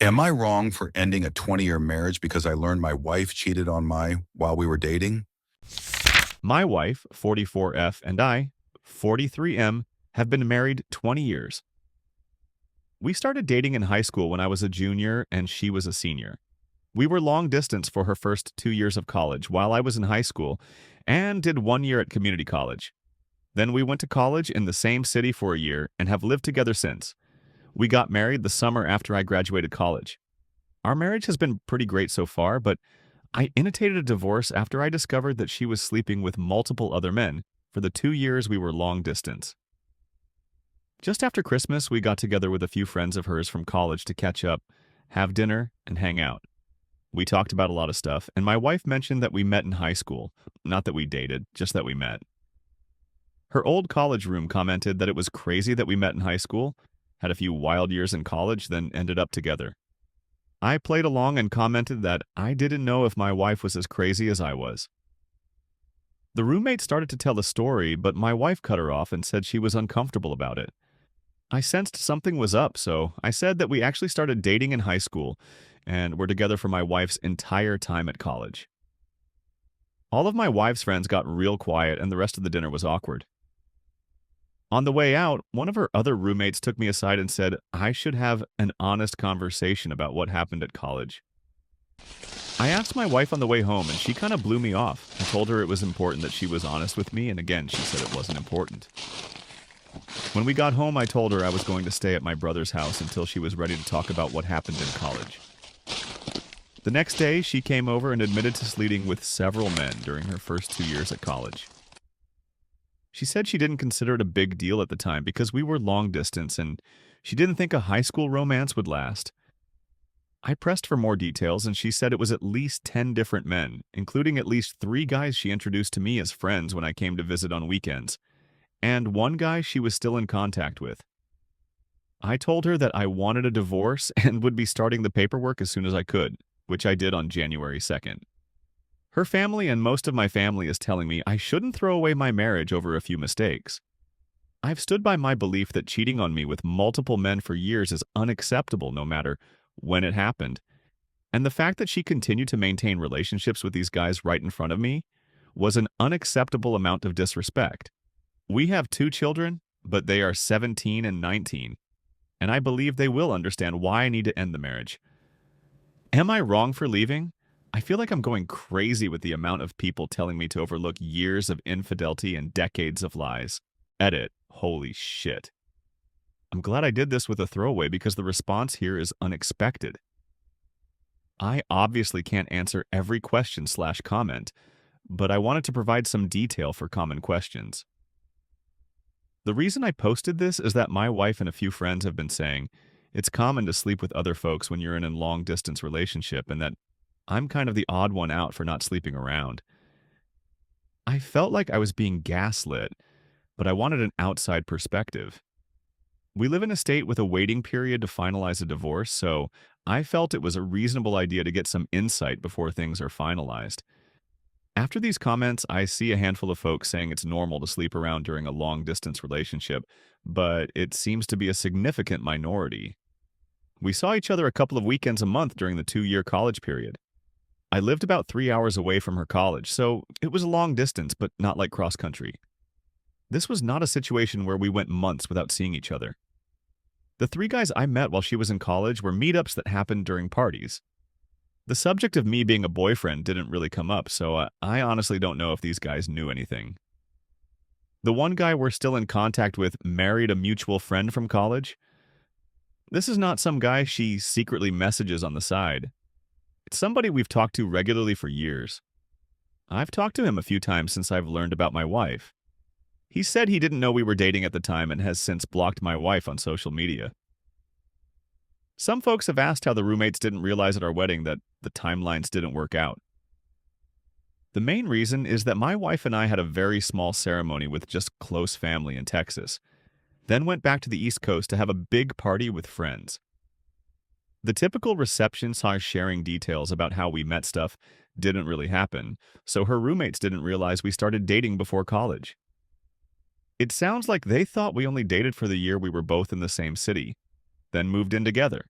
Am I wrong for ending a 20-year marriage because I learned my wife cheated on my while we were dating? My wife, 44F, and I, 43M, have been married 20 years. We started dating in high school when I was a junior and she was a senior. We were long distance for her first 2 years of college while I was in high school and did 1 year at community college. Then we went to college in the same city for a year and have lived together since. We got married the summer after I graduated college. Our marriage has been pretty great so far, but I initiated a divorce after I discovered that she was sleeping with multiple other men for the 2 years we were long distance. Just after Christmas, we got together with a few friends of hers from college to catch up, have dinner, and hang out. We talked about a lot of stuff, and my wife mentioned that we met in high school. Not that we dated, just that we met. Her old college room commented that it was crazy that we met in high school, had a few wild years in college, then ended up together. I played along and commented that I didn't know if my wife was as crazy as I was. The roommate started to tell a story, but my wife cut her off and said she was uncomfortable about it. I sensed something was up, so I said that we actually started dating in high school and were together for my wife's entire time at college. All of my wife's friends got real quiet and the rest of the dinner was awkward. On the way out, one of her other roommates took me aside and said I should have an honest conversation about what happened at college. I asked my wife on the way home and she kind of blew me off. I told her it was important that she was honest with me, and again, she said it wasn't important. When we got home, I told her I was going to stay at my brother's house until she was ready to talk about what happened in college. The next day, she came over and admitted to sleeping with several men during her first 2 years at college. She said she didn't consider it a big deal at the time because we were long distance and she didn't think a high school romance would last. I pressed for more details and she said it was at least 10 different men, including at least 3 guys she introduced to me as friends when I came to visit on weekends, and 1 guy she was still in contact with. I told her that I wanted a divorce and would be starting the paperwork as soon as I could, which I did on January 2nd. Her family and most of my family is telling me I shouldn't throw away my marriage over a few mistakes. I've stood by my belief that cheating on me with multiple men for years is unacceptable no matter when it happened, and the fact that she continued to maintain relationships with these guys right in front of me was an unacceptable amount of disrespect. We have 2 children, but they are 17 and 19, and I believe they will understand why I need to end the marriage. Am I wrong for leaving? I feel like I'm going crazy with the amount of people telling me to overlook years of infidelity and decades of lies. Edit. Holy shit. I'm glad I did this with a throwaway because the response here is unexpected. I obviously can't answer every question/comment, but I wanted to provide some detail for common questions. The reason I posted this is that my wife and a few friends have been saying it's common to sleep with other folks when you're in a long-distance relationship and that I'm kind of the odd one out for not sleeping around. I felt like I was being gaslit, but I wanted an outside perspective. We live in a state with a waiting period to finalize a divorce, so I felt it was a reasonable idea to get some insight before things are finalized. After these comments, I see a handful of folks saying it's normal to sleep around during a long-distance relationship, but it seems to be a significant minority. We saw each other a couple of weekends a month during the 2-year college period. I lived about 3 hours away from her college, so it was a long distance, but not like cross-country. This was not a situation where we went months without seeing each other. The 3 guys I met while she was in college were meetups that happened during parties. The subject of me being a boyfriend didn't really come up, so I honestly don't know if these guys knew anything. The 1 guy we're still in contact with married a mutual friend from college. This is not some guy she secretly messages on the side. It's somebody we've talked to regularly for years. I've talked to him a few times since I've learned about my wife. He said he didn't know we were dating at the time and has since blocked my wife on social media. Some folks have asked how the roommates didn't realize at our wedding that the timelines didn't work out. The main reason is that my wife and I had a very small ceremony with just close family in Texas, then went back to the East Coast to have a big party with friends. The typical reception/sharing details about how we met stuff didn't really happen, so her roommates didn't realize we started dating before college. It sounds like they thought we only dated for the year we were both in the same city, then moved in together.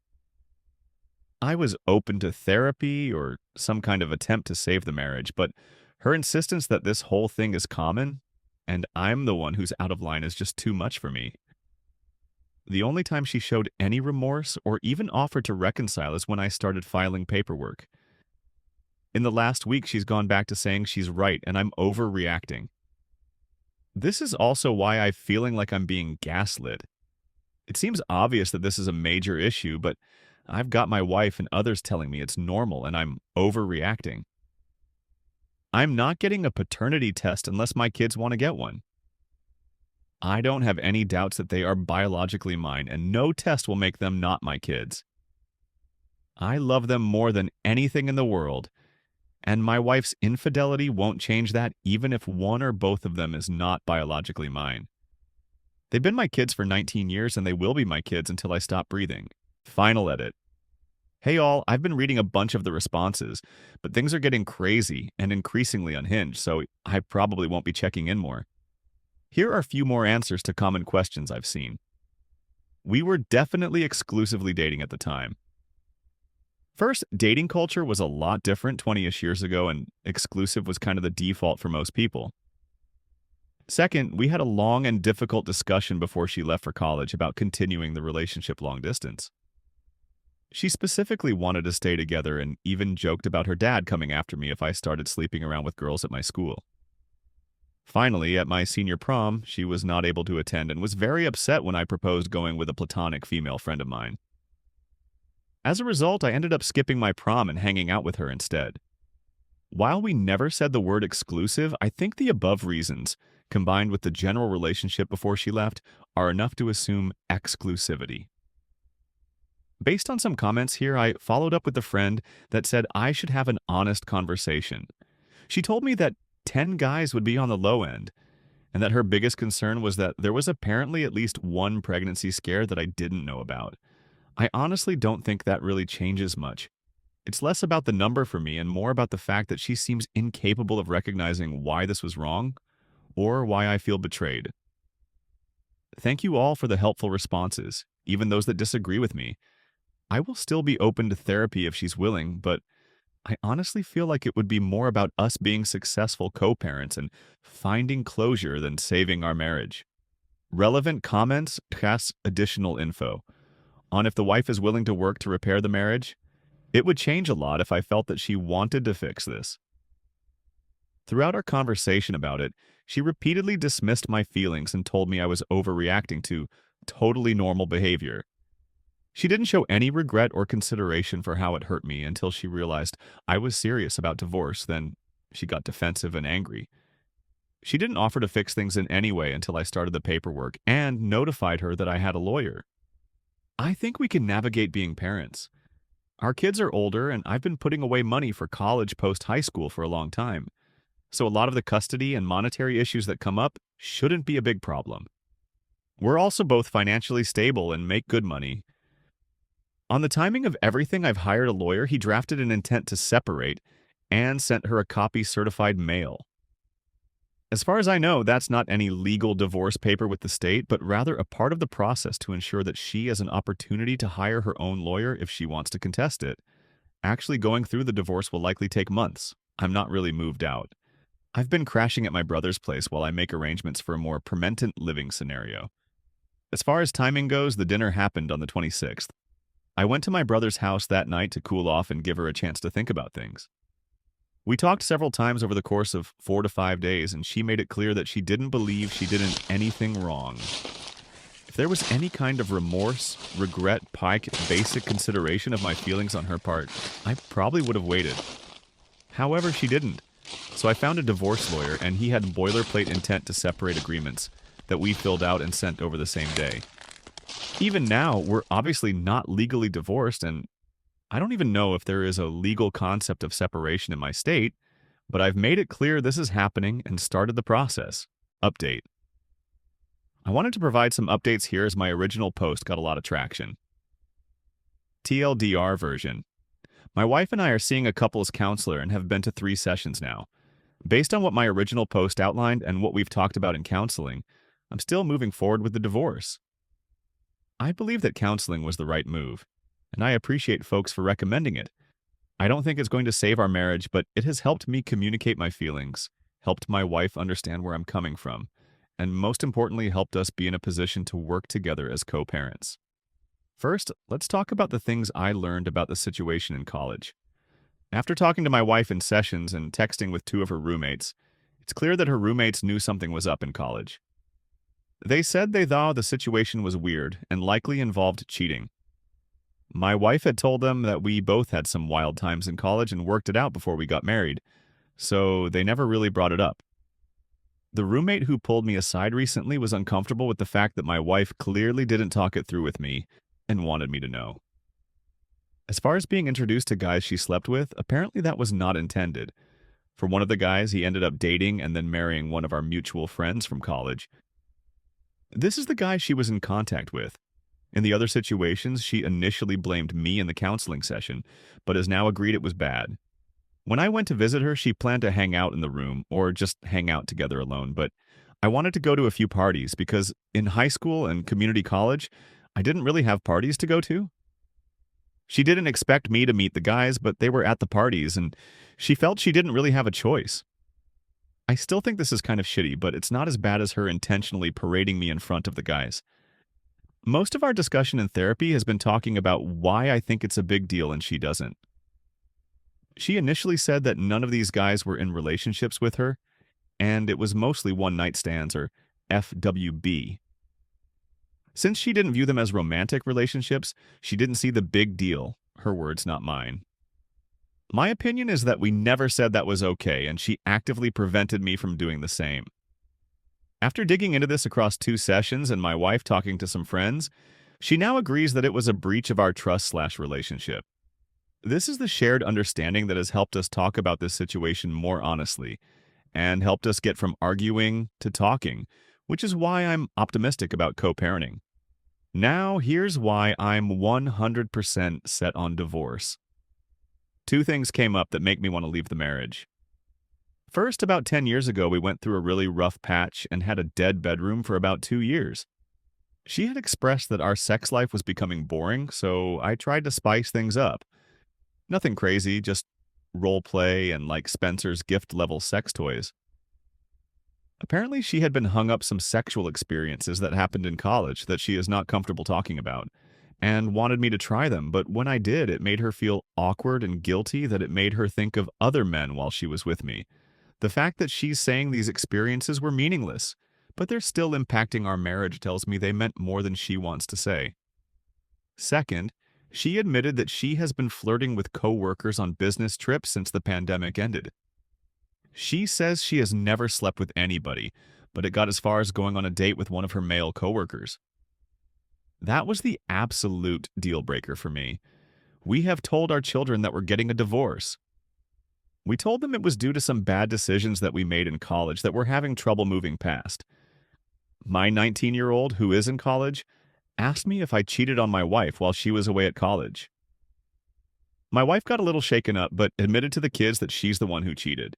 I was open to therapy or some kind of attempt to save the marriage, but her insistence that this whole thing is common and I'm the one who's out of line is just too much for me. The only time she showed any remorse or even offered to reconcile is when I started filing paperwork. In the last week, she's gone back to saying she's right and I'm overreacting. This is also why I'm feeling like I'm being gaslit. It seems obvious that this is a major issue, but I've got my wife and others telling me it's normal and I'm overreacting. I'm not getting a paternity test unless my kids want to get one. I don't have any doubts that they are biologically mine, and no test will make them not my kids. I love them more than anything in the world, and my wife's infidelity won't change that even if one or both of them is not biologically mine. They've been my kids for 19 years and they will be my kids until I stop breathing. Final edit. Hey all, I've been reading a bunch of the responses, but things are getting crazy and increasingly unhinged, so I probably won't be checking in more. Here are a few more answers to common questions I've seen. We were definitely exclusively dating at the time. First, dating culture was a lot different 20-ish years ago, and exclusive was kind of the default for most people. Second, we had a long and difficult discussion before she left for college about continuing the relationship long distance. She specifically wanted to stay together and even joked about her dad coming after me if I started sleeping around with girls at my school. Finally, at my senior prom, she was not able to attend and was very upset when I proposed going with a platonic female friend of mine. As a result, I ended up skipping my prom and hanging out with her instead. While we never said the word exclusive, I think the above reasons, combined with the general relationship before she left, are enough to assume exclusivity. Based on some comments here, I followed up with a friend that said I should have an honest conversation. She told me that 10 guys would be on the low end, and that her biggest concern was that there was apparently at least one pregnancy scare that I didn't know about. I honestly don't think that really changes much. It's less about the number for me and more about the fact that she seems incapable of recognizing why this was wrong or why I feel betrayed. Thank you all for the helpful responses, even those that disagree with me. I will still be open to therapy if she's willing, but I honestly feel like it would be more about us being successful co-parents and finding closure than saving our marriage. Relevant comments pass additional info on if the wife is willing to work to repair the marriage. It would change a lot if I felt that she wanted to fix this. Throughout our conversation about it, she repeatedly dismissed my feelings and told me I was overreacting to totally normal behavior. She didn't show any regret or consideration for how it hurt me until she realized I was serious about divorce. Then she got defensive and angry. She didn't offer to fix things in any way until I started the paperwork and notified her that I had a lawyer. I think we can navigate being parents. Our kids are older, and I've been putting away money for college post-high school for a long time. So a lot of the custody and monetary issues that come up shouldn't be a big problem. We're also both financially stable and make good money. On the timing of everything, I've hired a lawyer. He drafted an intent to separate and sent her a copy certified mail. As far as I know, that's not any legal divorce paper with the state, but rather a part of the process to ensure that she has an opportunity to hire her own lawyer if she wants to contest it. Actually, going through the divorce will likely take months. I'm not really moved out. I've been crashing at my brother's place while I make arrangements for a more permanent living scenario. As far as timing goes, the dinner happened on the 26th. I went to my brother's house that night to cool off and give her a chance to think about things. We talked several times over the course of 4 to 5 days, and she made it clear that she didn't believe she did anything wrong. If there was any kind of remorse, regret, basic consideration of my feelings on her part, I probably would have waited. However, she didn't. So I found a divorce lawyer, and he had boilerplate intent to separate agreements that we filled out and sent over the same day. Even now, we're obviously not legally divorced, and I don't even know if there is a legal concept of separation in my state, but I've made it clear this is happening and started the process. Update. I wanted to provide some updates here as my original post got a lot of traction. TLDR version. My wife and I are seeing a couples counselor and have been to 3 sessions now. Based on what my original post outlined and what we've talked about in counseling, I'm still moving forward with the divorce. I believe that counseling was the right move. and I appreciate folks for recommending it. I don't think it's going to save our marriage, but it has helped me communicate my feelings, helped my wife understand where I'm coming from, and most importantly, helped us be in a position to work together as co-parents. First, let's talk about the things I learned about the situation in college. After talking to my wife in sessions and texting with two of her roommates, it's clear that her roommates knew something was up in college. They said they thought the situation was weird and likely involved cheating. My wife had told them that we both had some wild times in college and worked it out before we got married, so they never really brought it up. The roommate who pulled me aside recently was uncomfortable with the fact that my wife clearly didn't talk it through with me and wanted me to know. As far as being introduced to guys she slept with, apparently that was not intended. For one of the guys, he ended up dating and then marrying one of our mutual friends from college. This is the guy she was in contact with. In the other situations, she initially blamed me in the counseling session, but has now agreed it was bad. When I went to visit her, she planned to hang out in the room or just hang out together alone, but I wanted to go to a few parties because in high school and community college, I didn't really have parties to go to. She didn't expect me to meet the guys, but they were at the parties, and she felt she didn't really have a choice. I still think this is kind of shitty, but it's not as bad as her intentionally parading me in front of the guys. Most of our discussion in therapy has been talking about why I think it's a big deal and she doesn't. She initially said that none of these guys were in relationships with her, and it was mostly one-night stands or FWB. Since she didn't view them as romantic relationships, she didn't see the big deal, her words, not mine. My opinion is that we never said that was okay, and she actively prevented me from doing the same. After digging into this across 2 sessions and my wife talking to some friends, she now agrees that it was a breach of our trust/relationship. This is the shared understanding that has helped us talk about this situation more honestly and helped us get from arguing to talking, which is why I'm optimistic about co-parenting. Now, here's why I'm 100% set on divorce. 2 things came up that make me want to leave the marriage. First, about 10 years ago, we went through a really rough patch and had a dead bedroom for about 2 years. She had expressed that our sex life was becoming boring, so I tried to spice things up. Nothing crazy, just role play and like Spencer's gift-level sex toys. Apparently, she had been hung up some sexual experiences that happened in college that she is not comfortable talking about, and wanted me to try them, but when I did, it made her feel awkward and guilty that it made her think of other men while she was with me. The fact that she's saying these experiences were meaningless, but they're still impacting our marriage tells me they meant more than she wants to say. Second, she admitted that she has been flirting with coworkers on business trips since the pandemic ended. She says she has never slept with anybody, but it got as far as going on a date with one of her male coworkers. That was the absolute deal breaker for me. We have told our children that we're getting a divorce. We told them it was due to some bad decisions that we made in college that we're having trouble moving past. My 19-year-old, who is in college, asked me if I cheated on my wife while she was away at college. My wife got a little shaken up, but admitted to the kids that she's the one who cheated.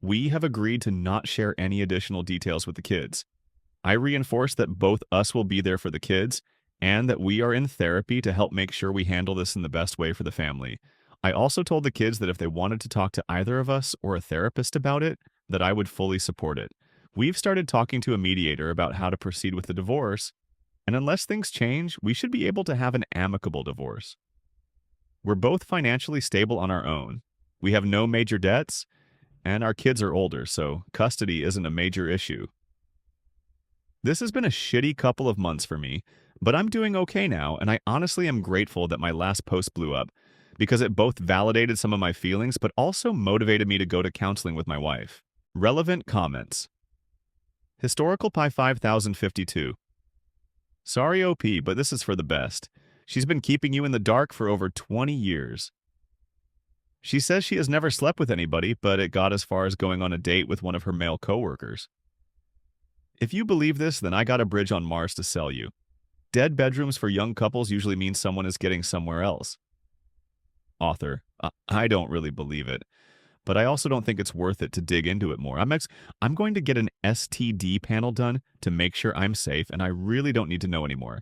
We have agreed to not share any additional details with the kids. I reinforced that both us will be there for the kids, and that we are in therapy to help make sure we handle this in the best way for the family. I also told the kids that if they wanted to talk to either of us or a therapist about it, that I would fully support it. We've started talking to a mediator about how to proceed with the divorce, and unless things change, we should be able to have an amicable divorce. We're both financially stable on our own. We have no major debts, and our kids are older, so custody isn't a major issue. This has been a shitty couple of months for me, but I'm doing okay now, and I honestly am grateful that my last post blew up, because it both validated some of my feelings, but also motivated me to go to counseling with my wife. Relevant comments. Historical Pi 5052. Sorry, OP, but this is for the best. She's been keeping you in the dark for over 20 years. She says she has never slept with anybody, but it got as far as going on a date with one of her male coworkers. If you believe this, then I got a bridge on Mars to sell you. Dead bedrooms for young couples usually mean someone is getting somewhere else. Author, I don't really believe it, but I also don't think it's worth it to dig into it more. I'm going to get an STD panel done to make sure I'm safe, and I really don't need to know anymore.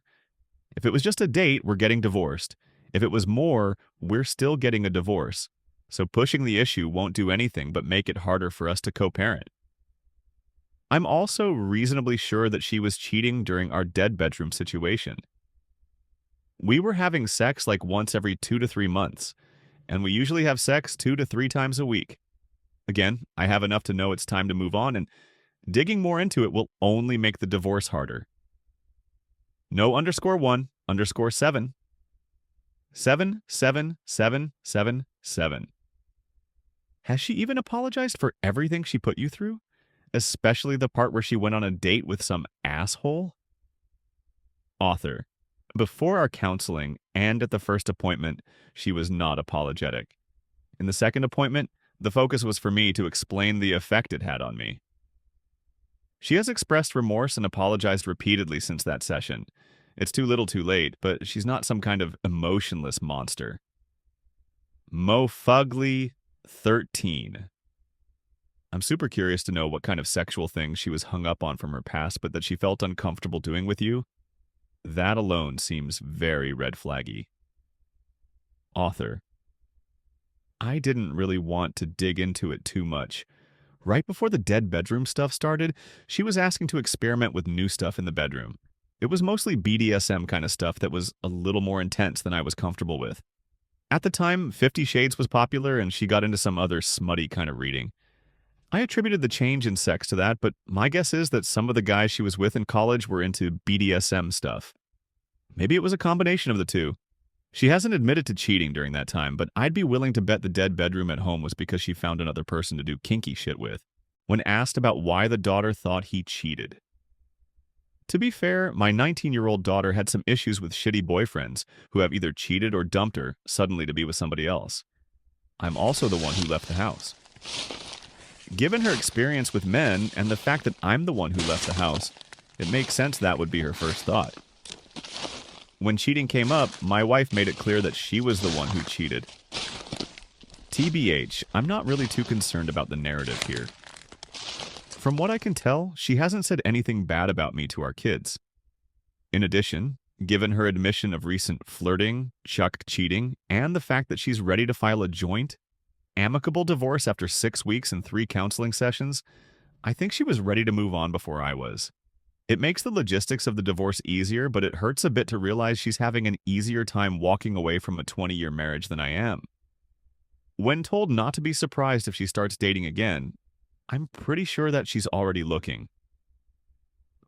If it was just a date, we're getting divorced. If it was more, we're still getting a divorce. So pushing the issue won't do anything but make it harder for us to co-parent. I'm also reasonably sure that she was cheating during our dead bedroom situation. We were having sex like once every 2 to 3 months, and we usually have sex 2 to 3 times a week. Again, I have enough to know it's time to move on, and digging more into it will only make the divorce harder. No _1_7. 77777. Has she even apologized for everything she put you through? Especially the part where she went on a date with some asshole? Author. Before our counseling and at the first appointment, she was not apologetic. In the second appointment, the focus was for me to explain the effect it had on me. She has expressed remorse and apologized repeatedly since that session. It's too little too late, but she's not some kind of emotionless monster. Mofugly 13. I'm super curious to know what kind of sexual things she was hung up on from her past, but that she felt uncomfortable doing with you. That alone seems very red flaggy. Author. I didn't really want to dig into it too much. Right before the dead bedroom stuff started, she was asking to experiment with new stuff in the bedroom. It was mostly BDSM kind of stuff that was a little more intense than I was comfortable with. At the time, 50 Shades was popular and she got into some other smutty kind of reading. I attributed the change in sex to that, but my guess is that some of the guys she was with in college were into BDSM stuff. Maybe it was a combination of the two. She hasn't admitted to cheating during that time, but I'd be willing to bet the dead bedroom at home was because she found another person to do kinky shit with, when asked about why the daughter thought he cheated. To be fair, my 19-year-old daughter had some issues with shitty boyfriends who have either cheated or dumped her suddenly to be with somebody else. I'm also the one who left the house. Given her experience with men and the fact that I'm the one who left the house, it makes sense that would be her first thought. When cheating came up, my wife made it clear that she was the one who cheated. TBH, I'm not really too concerned about the narrative here. From what I can tell, she hasn't said anything bad about me to our kids. In addition, given her admission of recent flirting, Chuck cheating, and the fact that she's ready to file a joint, amicable divorce after 6 weeks and 3 counseling sessions, I think she was ready to move on before I was. It makes the logistics of the divorce easier, but it hurts a bit to realize she's having an easier time walking away from a 20-year marriage than I am. When told not to be surprised if she starts dating again, I'm pretty sure that she's already looking.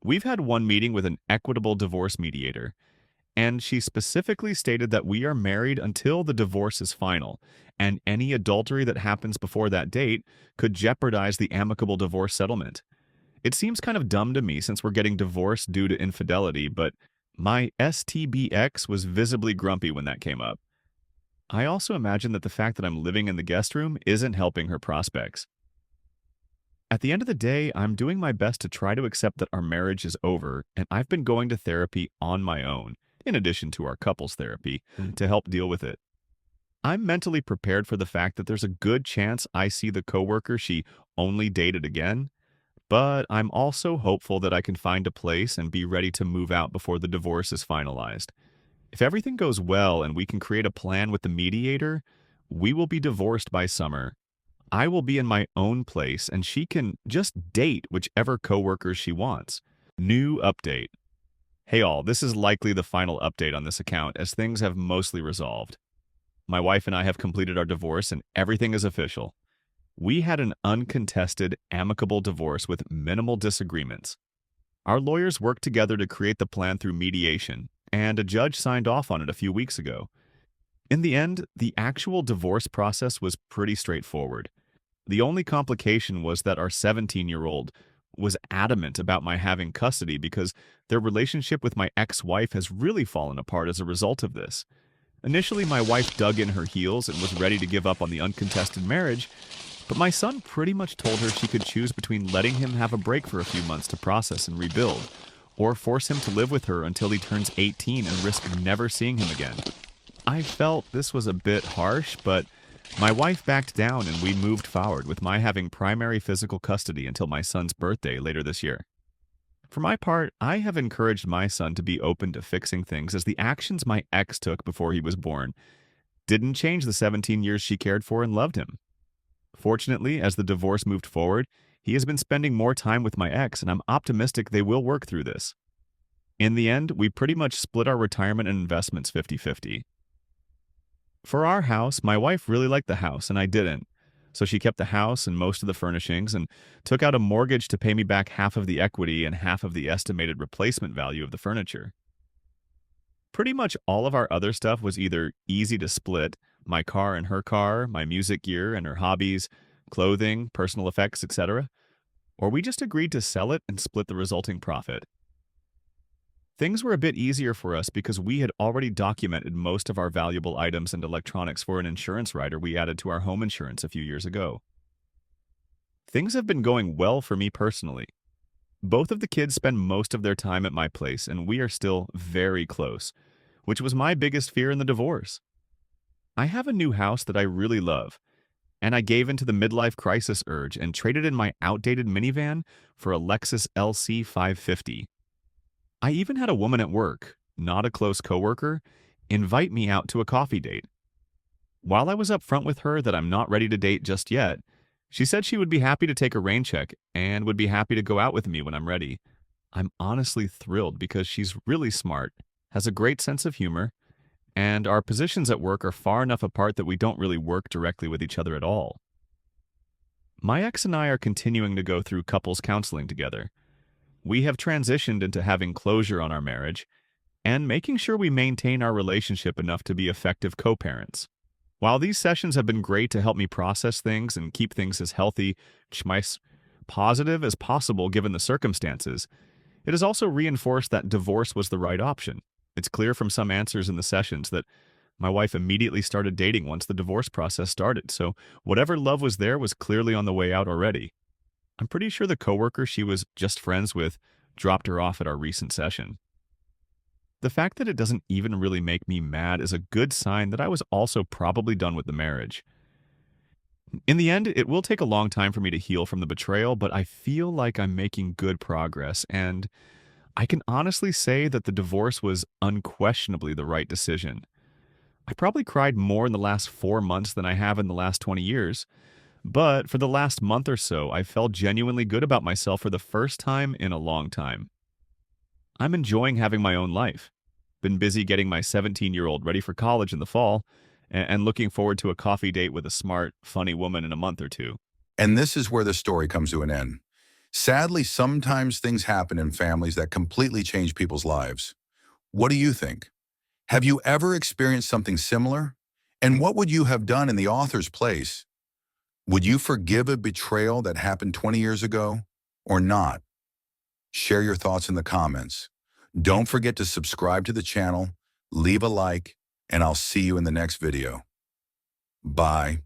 We've had one meeting with an equitable divorce mediator, and she specifically stated that we are married until the divorce is final, and any adultery that happens before that date could jeopardize the amicable divorce settlement. It seems kind of dumb to me since we're getting divorced due to infidelity, but my STBX was visibly grumpy when that came up. I also imagine that the fact that I'm living in the guest room isn't helping her prospects. At the end of the day, I'm doing my best to try to accept that our marriage is over, and I've been going to therapy on my own, in addition to our couples therapy, to help deal with it. I'm mentally prepared for the fact that there's a good chance I see the coworker she only dated again, but I'm also hopeful that I can find a place and be ready to move out before the divorce is finalized. If everything goes well and we can create a plan with the mediator, we will be divorced by summer. I will be in my own place and she can just date whichever coworkers she wants. New update. Hey all, this is likely the final update on this account as things have mostly resolved. My wife and I have completed our divorce and everything is official. We had an uncontested, amicable divorce with minimal disagreements. Our lawyers worked together to create the plan through mediation, and a judge signed off on it a few weeks ago. In the end, the actual divorce process was pretty straightforward. The only complication was that our 17-year-old was adamant about my having custody because their relationship with my ex-wife has really fallen apart as a result of this. Initially, my wife dug in her heels and was ready to give up on the uncontested marriage, but my son pretty much told her she could choose between letting him have a break for a few months to process and rebuild, or force him to live with her until he turns 18 and risk never seeing him again. I felt this was a bit harsh, but my wife backed down and we moved forward with my having primary physical custody until my son's birthday later this year. For my part, I have encouraged my son to be open to fixing things as the actions my ex took before he was born didn't change the 17 years she cared for and loved him. Fortunately, as the divorce moved forward, he has been spending more time with my ex, and I'm optimistic they will work through this. In the end, we pretty much split our retirement and investments 50-50. For our house, my wife really liked the house, and I didn't. So she kept the house and most of the furnishings and took out a mortgage to pay me back half of the equity and half of the estimated replacement value of the furniture. Pretty much all of our other stuff was either easy to split, my car and her car, my music gear and her hobbies, clothing, personal effects, etc., or we just agreed to sell it and split the resulting profit. Things were a bit easier for us because we had already documented most of our valuable items and electronics for an insurance rider we added to our home insurance a few years ago. Things have been going well for me personally. Both of the kids spend most of their time at my place, and we are still very close, which was my biggest fear in the divorce. I have a new house that I really love, and I gave into the midlife crisis urge and traded in my outdated minivan for a Lexus LC 550. I even had a woman at work, not a close coworker, invite me out to a coffee date. While I was upfront with her that I'm not ready to date just yet, she said she would be happy to take a rain check and would be happy to go out with me when I'm ready. I'm honestly thrilled because she's really smart, has a great sense of humor, and our positions at work are far enough apart that we don't really work directly with each other at all. My ex and I are continuing to go through couples counseling together. We have transitioned into having closure on our marriage and making sure we maintain our relationship enough to be effective co-parents. While these sessions have been great to help me process things and keep things as healthy, positive as possible given the circumstances, it has also reinforced that divorce was the right option. It's clear from some answers in the sessions that my wife immediately started dating once the divorce process started, so whatever love was there was clearly on the way out already. I'm pretty sure the coworker she was just friends with dropped her off at our recent session. The fact that it doesn't even really make me mad is a good sign that I was also probably done with the marriage. In the end, it will take a long time for me to heal from the betrayal, but I feel like I'm making good progress, and I can honestly say that the divorce was unquestionably the right decision. I probably cried more in the last 4 months than I have in the last 20 years, but for the last month or so, I felt genuinely good about myself for the first time in a long time. I'm enjoying having my own life. Been busy getting my 17-year-old ready for college in the fall, and looking forward to a coffee date with a smart, funny woman in a month or two. And this is where the story comes to an end. Sadly, sometimes things happen in families that completely change people's lives. What do you think? Have you ever experienced something similar? And what would you have done in the author's place? Would you forgive a betrayal that happened 20 years ago or not? Share your thoughts in the comments. Don't forget to subscribe to the channel, leave a like, and I'll see you in the next video. Bye.